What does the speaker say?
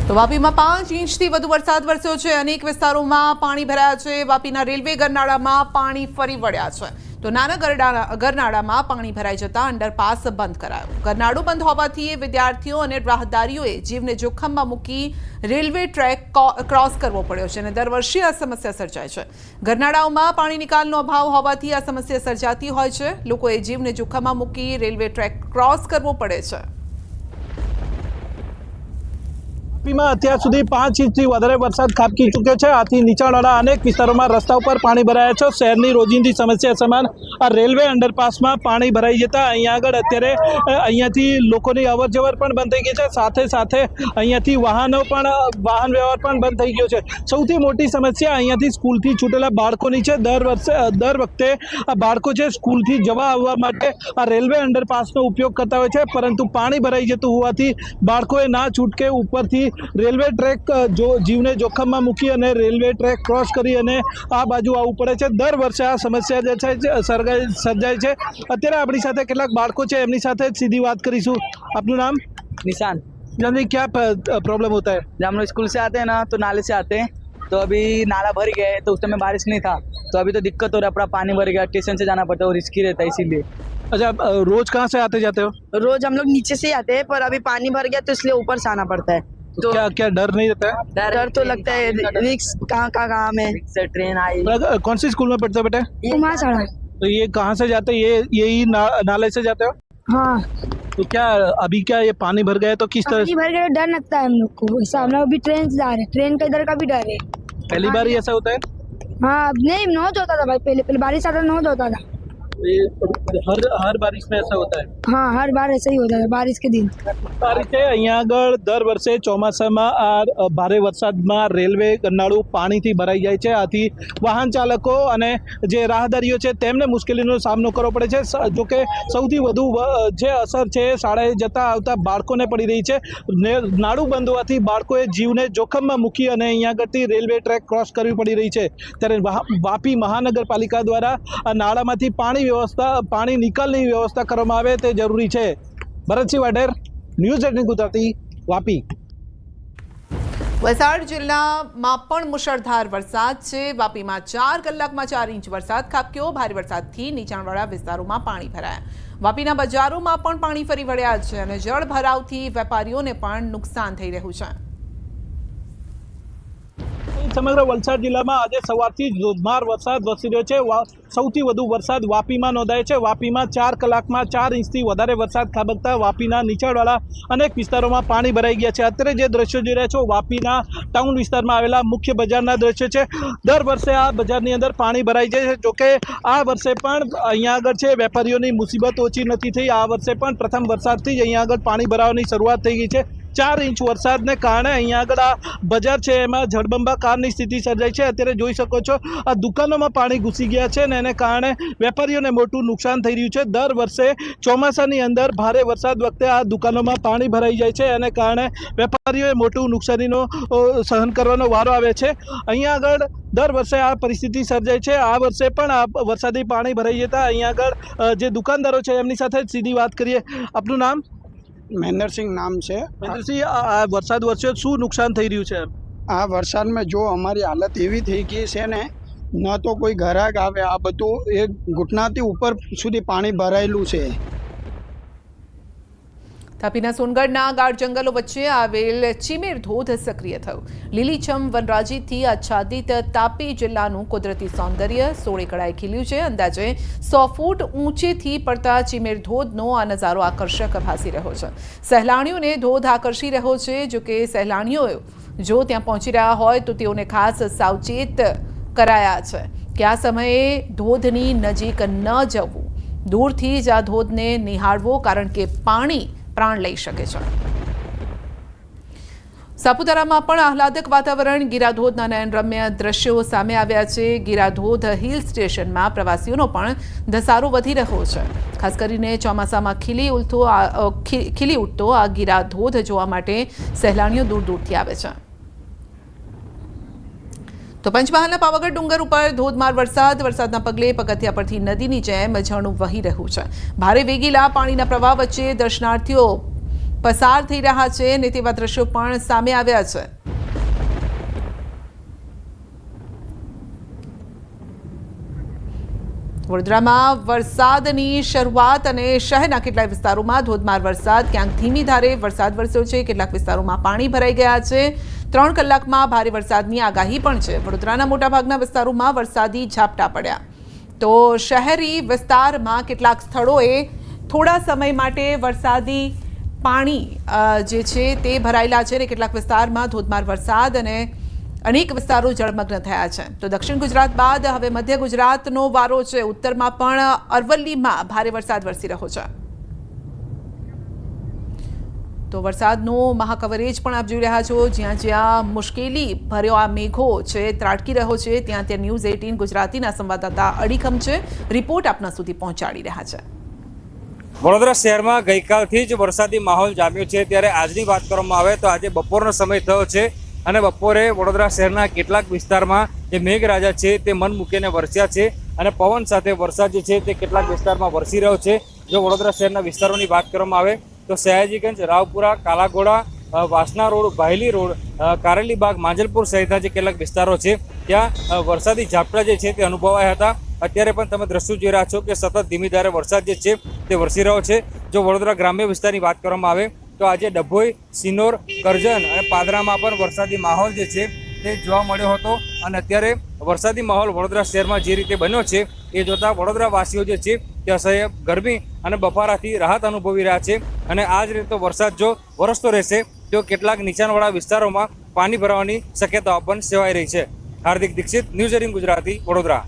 તો વાપીમાં 5 ઇંચથી વધુ વરસાદ વરસ્યો છે। અનેક વિસ્તારોમાં પાણી ભરાયા છે। વાપીના રેલવે ગરનાળામાં પાણી ફરી વળ્યા છે તો નાના ગરનાળામાં પાણી ભરાઈ જતા અંડરપાસ બંધ કરાયો। ગરનાળું બંધ હોવાથી વિદ્યાર્થીઓ અને રાહદારીઓએ જીવને જોખમમાં મૂકી રેલવે ટ્રેક ક્રોસ કરવો પડ્યો છે અને દર વર્ષે આ સમસ્યા સર્જાય છે। ગરનાળાઓમાં પાણી નિકાલનો અભાવ હોવાથી આ સમસ્યા સર્જાતી હોય છે। લોકોએ જીવને જોખમમાં મૂકી રેલવે ટ્રેક ક્રોસ કરવો પડે છે। વાપીમાં અત્યાર સુધી 5 ઇંચથી વધારે વરસાદ ખાબકી ચૂક્યો છે। આથી નીચાણવાળા અનેક વિસ્તારોમાં રસ્તા ઉપર પાણી ભરાયા છે। શહેરની રોજિંદી સમસ્યા સમાન આ રેલવે અંડરપાસમાં પાણી ભરાઈ જતા અહીંયા આગળ અત્યારે અહીંયાથી લોકોની અવરજવર પણ બંધ થઈ ગઈ છે। સાથે સાથે અહીંયાથી વાહન વ્યવહાર પણ બંધ થઈ ગયો છે। સૌથી મોટી સમસ્યા અહીંયાથી સ્કૂલથી છૂટેલા બાળકોની છે। દર વખતે આ બાળકો છે સ્કૂલથી જવા આવવા માટે આ રેલવે અંડરપાસનો ઉપયોગ કરતા હોય છે, પરંતુ પાણી ભરાઈ જતું હોવાથી બાળકોએ ના છૂટકે ઉપરથી રેલવે ટ્રેક જીવને જોખમમાં મૂકી અને રેલવે ટ્રેક ક્રોસ કરી અને આ બાજુ આવવું પડે છે। દર વર્ષે આ સમસ્યા જે છે સર્જાય છે। અત્યારે આપણી સાથે કેટલાક બાળકો છે, એમની સાથે સીધી વાત કરીશું। આપનું નામ? निशान। यानी क्या प्रॉब्लम होता है? जब हम लोग स्कूल से आते हैं ना तो नाले से आते हैं, तो अभी नाला भर गया है तो उस समय बारिश नहीं था, तो अभी तो दिक्कत हो रहा है। पूरा पानी भर गया, स्टेशन से जाना पड़ता है और रिस्की रहता है इसीलिए। अच्छा, रोज कहाँ से आते जाते हो? रोज हम लोग नीचे से ही आते हैं, पर अभी पानी भर गया तो इसलिए ऊपर से आना पड़ता है। तो क्या डर नहीं रहता है? डर तो लगता है, रिक्स कहाँ में से ट्रेन आई। कौन सी स्कूल में पढ़ते हो बेटे? कुमारसाड़ा। तो ये कहाँ से जाते हैं? यही नाले से जाते हो? हाँ, तो क्या अभी क्या ये पानी भर गया तो किस तरह पानी भर गया तो डर लगता है हम लोग को। ऐसा हम लोग अभी ट्रेन से जा रहे हैं, ट्रेन का इधर का भी डर है। पहली बार ही ऐसा होता है? हाँ, नहीं नॉर्थ होता था भाई, पहले बारिश आता नॉर्थ होता था। हर बारिश में ऐसा होता है? हाँ, हर बार ऐसा ही होता है बारिश के दिन। રીતે અહીંયા આગળ દર વર્ષે ચોમાસામાં આ ભારે વરસાદમાં રેલવે ગરનાળું પાણીથી ભરાઈ જાય છે। આથી વાહન ચાલકો અને જે રાહદારીઓ છે તેમને મુશ્કેલીનો સામનો કરવો પડે છે। જોકે સૌથી વધુ જે અસર છે શાળાએ જતા આવતા બાળકોને પડી રહી છે। નાળું બંધ હોવાથી બાળકોએ જીવને જોખમમાં મૂકી અને અહીંયા આગળથી રેલવે ટ્રેક ક્રોસ કરવી પડી રહી છે। ત્યારે વાપી મહાનગરપાલિકા દ્વારા આ નાળામાંથી પાણી નિકાલની વ્યવસ્થા કરવામાં આવે તે જરૂરી છે। ભરતસિંહ વાઢેર, ન્યૂઝ 18 ગુજરાતી, વાપી। વલસાડ જિલ્લામાં પણ મુશળધાર વરસાદ છે। વાપીમાં 4 કલાકમાં 4 ઇંચ વરસાદ ખાબક્યો। ભારે વરસાદથી નીચાણવાળા વિસ્તારોમાં પાણી ભરાયા। વાપીના બજારોમાં પણ પાણી ફરી વળ્યા છે અને જળ ભરાવથી વેપારીઓને પણ નુકસાન થઈ રહ્યું છે। સમગ્ર વલસાડ જિલ્લામાં આજે સવારથી ધોધમાર વરસાદ વરસી રહ્યો છે। સૌથી વધુ વરસાદ વાપીમાં નોંધાયો છે। વાપીમાં 4 કલાકમાં 4 ઇંચથી વધારે વરસાદ ખાબકતા વાપીના નીચાણવાળા અનેક વિસ્તારોમાં પાણી ભરાઈ ગયા છે। અત્યારે જે દ્રશ્યો જોઈ રહ્યા છો વાપીના ટાઉન વિસ્તારમાં આવેલા મુખ્ય બજારના દ્રશ્યો છે। દર વર્ષે આ બજારની અંદર પાણી ભરાઈ જાય છે। જોકે આ વર્ષે પણ અહીંયા આગળ છે વેપારીઓની મુસીબત ઓછી નથી થઈ। આ વર્ષે પણ પ્રથમ વરસાદથી જ અહીંયા આગળ પાણી ભરાવાની શરૂઆત થઈ ગઈ છે। 4 ઇંચ વરસાદને કારણે અહીંયા આગળ આ બજાર છે એમાં જળબંબાકારની સ્થિતિ સર્જાઈ છે। અત્યારે જોઈ શકો છો આ દુકાનોમાં પાણી ઘૂસી ગયા છે અને એને કારણે વેપારીઓને મોટું નુકસાન થઈ રહ્યું છે। દર વર્ષે ચોમાસાની અંદર ભારે વરસાદ વખતે આ દુકાનોમાં પાણી ભરાઈ જાય છે અને કારણે વેપારીઓએ મોટું નુકસાનીનો સહન કરવાનો વારો આવે છે। અહીંયા આગળ દર વર્ષે આ પરિસ્થિતિ સર્જાય છે। આ વર્ષે પણ આ વરસાદી પાણી ભરાઈ જતા અહીંયા આગળ જે દુકાનદારો છે એમની સાથે સીધી વાત કરીએ। આપનું નામ? મહેન્દ્રસિંહ નામ છે। મહેન્દ્રસિંહ, આ વરસાદ વરસ્યો, શું નુકસાન થઈ રહ્યું છે? આ વરસાદમાં જો અમારી હાલત એવી થઈ ગઈ છે ને, ન તો કોઈ ઘરાક આવે, આ બધું એક ઘૂંટણાથી ઉપર સુધી પાણી ભરાયેલું છે। તાપીના સોનગઢના ગાઢ જંગલો વચ્ચે આવેલ ચીમેર ધોધ સક્રિય થયો। લીલીછમ વનરાજીથી આચ્છાદિત તાપી જિલ્લાનું કુદરતી સૌંદર્ય 16 કળાએ ખીલ્યું છે। અંદાજે 100 ફૂટ ઊંચેથી પડતા ચીમેર ધોધનો આ નજારો આકર્ષક ભાસી રહ્યો છે। સહેલાણીઓને ધોધ આકર્ષી રહ્યો છે। જોકે સહેલાણીઓ જો ત્યાં પહોંચી રહ્યા હોય તો તેઓને ખાસ સાવચેત કરાયા છે કે આ સમયે ધોધની નજીક ન જવું, દૂરથી જ આ ધોધને નિહાળવો, કારણ કે પાણી પ્રાણ લઈ શકે છે। સાપુતારામાં પણ આહલાદક વાતાવરણ, ગીરાધોધના નયનરમ્ય દ્રશ્યો સામે આવ્યા છે। ગીરાધોધ હિલ સ્ટેશનમાં પ્રવાસીઓનો પણ ધસારો વધી રહ્યો છે। ખાસ કરીને ચોમાસામાં ખીલી ઉઠતો આ ગીરાધોધ જોવા માટે સહેલાણીઓ દૂર દૂરથી આવે છે। તો પંચમહાલના પાવાગઢ ડુંગર ઉપર ધોધમાર વરસાદના પગલે પગથિયા પરથી નદીની જેમ ઝરણું વહી રહ્યું છે। ભારે વેગીલા પાણીના પ્રવાહ વચ્ચે દર્શનાર્થીઓ પસાર થઈ રહ્યા છે અને તેવા દ્રશ્યો પણ સામે આવ્યા છે. વડોદરામાં વરસાદની શરૂઆત અને શહેરના કેટલાક વિસ્તારોમાં ધોધમાર વરસાદ, ક્યાંક ધીમી ધારે વરસાદ વરસ્યો છે. કેટલાક વિસ્તારોમાં પાણી ભરાઈ ગયા છે. 3 કલાકમાં ભારે વરસાદની આગાહી પણ છે. વડોદરાના મોટાભાગના વિસ્તારોમાં વરસાદી ઝાપટા પડ્યા. તો શહેરી વિસ્તારમાં કેટલાક સ્થળોએ થોડા સમય માટે વરસાદી પાણી જે છે તે ભરાયેલા છે અને કેટલાક વિસ્તારમાં ધોધમાર વરસાદ અને અનેક વિસ્તારો જળમગ્ન થયા છે. તો દક્ષિણ ગુજરાત બાદ હવે મધ્ય ગુજરાતનો વારો છે. ઉત્તરમાં પણ અરવલ્લીમાં ભારે વરસાદ વરસી રહ્યો છે. તો વરસાદનો મહાકવરેજ પણ આપ જોઈ રહ્યા છો. જ્યાં જ્યાં મુશ્કેલી ભર્યો આ મેઘો છે ત્રાટકી રહ્યો છે, ત્યાં ત્યાં ન્યૂઝ 18 ગુજરાતીના સંવાદદાતા અડીખમ છે. રિપોર્ટ આપના સુધી પહોંચાડી રહ્યા છે. વડોદરા શહેરમાં ગઈકાલથી જ વરસાદી માહોલ જામ્યો છે. ત્યારે આજની વાત કરવામાં આવે તો આજે બપોરનો સમય થયો છે અને બપોરે વડોદરા શહેરના કેટલાક વિસ્તારમાં જે મેઘરાજા છે તે મન મૂકીને વરસ્યા છે અને પવન સાથે વરસાદ જે છે તે કેટલાક વિસ્તારમાં વરસી રહ્યો છે. જો વડોદરા શહેરના વિસ્તારોની વાત કરવામાં આવે તો સયાજીગંજ, રાવપુરા, કાલાઘોડા, વાસના રોડ, ભાયલી રોડ, કારેલીબાગ, માંજલપુર સહિતના જે કેટલાક વિસ્તારો છે ત્યાં વરસાદી ઝાપટા જે છે તે અનુભવાયા હતા. અત્યારે પણ તમે દ્રશ્યો જોઈ રહ્યા છો કે સતત ધીમી ધારે વરસાદ જે છે તે વરસી રહ્યો છે. જો વડોદરા ગ્રામ્ય વિસ્તારની વાત કરવામાં આવે તો આજે ડભોઈ, સિનોર, કરજણ અને પાદરામાં પણ વરસાદી માહોલ જે છે તે જોવા મળ્યો હતો. અને અત્યારે વરસાદી માહોલ વડોદરા શહેરમાં જે રીતે બન્યો છે એ જોતાં વડોદરાવાસીઓ જે છે તે અસહ્ય ગરમી અને બફારાથી રાહત અનુભવી રહ્યા છે. અને આ જ રીતે વરસાદ જો વરસતો રહેશે તો કેટલાક નીચાણવાળા વિસ્તારોમાં પાણી ભરાવાની શક્યતાઓ પણ સેવાઈ રહી છે. હાર્દિક દીક્ષિત, ન્યૂઝ 18 ગુજરાતી, વડોદરા.